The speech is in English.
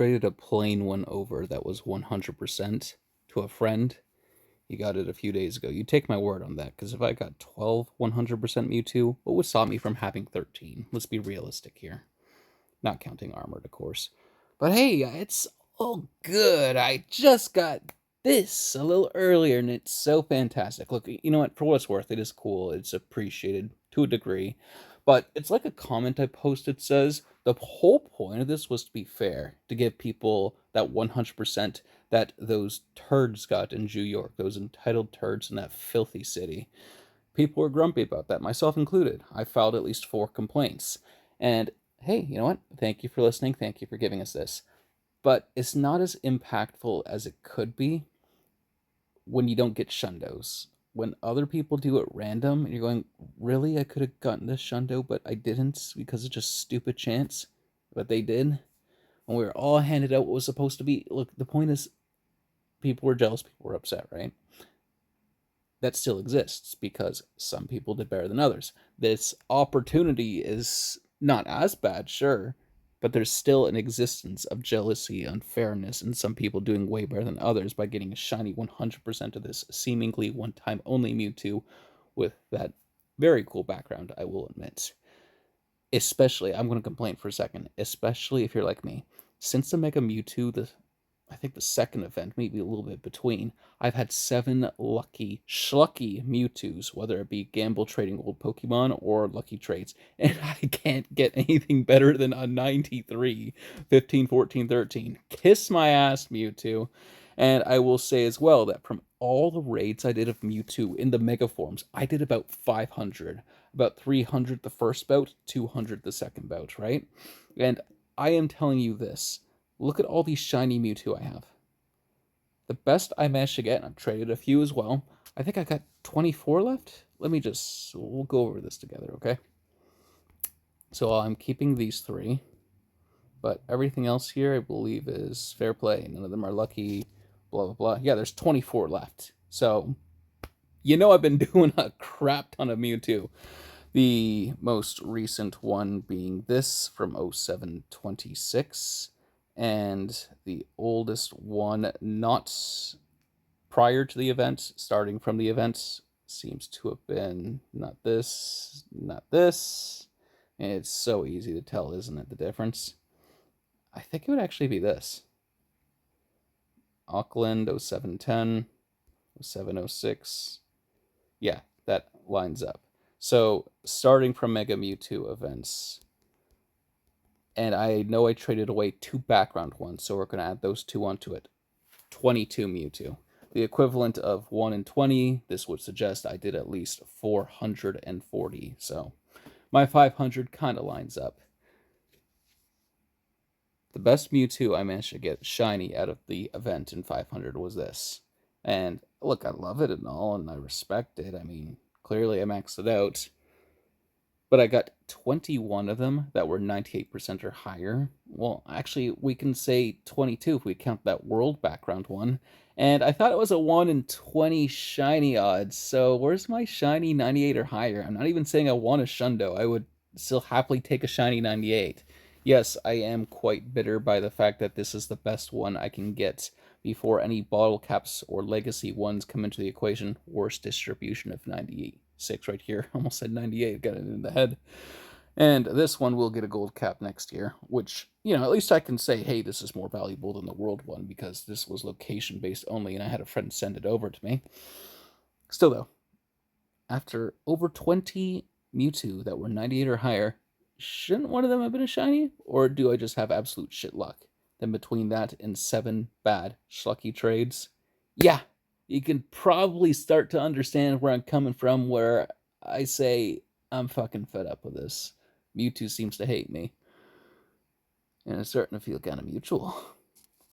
traded a plain one over that was 100% to a friend. He got it a few days ago. You take my word on that, because if I got 12 100% Mewtwo, what would stop me from having 13? Let's be realistic here. Not counting armored, of course. But hey, it's all good. I just got this a little earlier, and it's so fantastic. Look, you know what? For what it's worth, it is cool. It's appreciated to a degree. But it's like a comment I posted says the whole point of this was to be fair, to give people that 100% that those turds got in New York, those entitled turds in that filthy city. People were grumpy about that, myself included. I filed at least 4 complaints. And hey, you know what? Thank you for listening. Thank you for giving us this. But it's not as impactful as it could be when you don't get shundos. When other people do it random, and you're going, really? I could have gotten this shundo, but I didn't because of just stupid chance. But they did. When we were all handed out what was supposed to be. Look, the point is, people were jealous, people were upset, right? That still exists because some people did better than others. This opportunity is not as bad, sure, but there's still an existence of jealousy, unfairness, and some people doing way better than others by getting a shiny 100% of this seemingly one time only Mewtwo with that very cool background, I will admit. Especially, I'm going to complain for a second, especially if you're like me. Since the Mega Mewtwo, I think the second event, maybe a little bit between, I've had 7 lucky, schlucky Mewtwo's, whether it be gamble trading old Pokemon or lucky trades, and I can't get anything better than a 93, 15, 14, 13. Kiss my ass, Mewtwo. And I will say as well that from all the raids I did of Mewtwo in the Mega Forms, I did about 500. About 300 the first bout, 200 the second bout, right? And I am telling you this. Look at all these shiny Mewtwo I have. The best I managed to get, and I've traded a few as well, I think I got 24 left. We'll go over this together, okay? So I'm keeping these 3, but everything else here I believe is fair play. None of them are lucky, blah, blah, blah. Yeah, there's 24 left. So, you know I've been doing a crap ton of Mewtwo. The most recent one being this from 0726. And the oldest one, not prior to the event, starting from the event, seems to have been not this, not this. And it's so easy to tell, isn't it, the difference? I think it would actually be this. Auckland 0710, 0706. Yeah, that lines up. So, starting from Mega Mewtwo events, and I know I traded away 2 background ones, so we're going to add those 2 onto it. 22 Mewtwo. The equivalent of 1 in 20, this would suggest I did at least 440, so my 500 kind of lines up. The best Mewtwo I managed to get shiny out of the event in 500 was this. And look, I love it and all, and I respect it. I mean, clearly I maxed it out. But I got 21 of them that were 98% or higher. Well, actually, we can say 22 if we count that world background one. And I thought it was a 1 in 20 shiny odds. So where's my shiny 98 or higher? I'm not even saying I want a Shundo. I would still happily take a shiny 98. Yes, I am quite bitter by the fact that this is the best one I can get before any bottle caps or legacy ones come into the equation. Worst distribution of 96 right here. Almost said 98, got it in the head. And this one will get a gold cap next year, which, you know, at least I can say, hey, this is more valuable than the world one because this was location-based only and I had a friend send it over to me. Still, though, after over 20 Mewtwo that were 98 or higher, shouldn't one of them have been a shiny? Or do I just have absolute shit luck? Then between that and 7 bad schlucky trades, yeah, you can probably start to understand where I'm coming from, where I say I'm fucking fed up with this. Mewtwo seems to hate me. And it's starting to feel kind of mutual.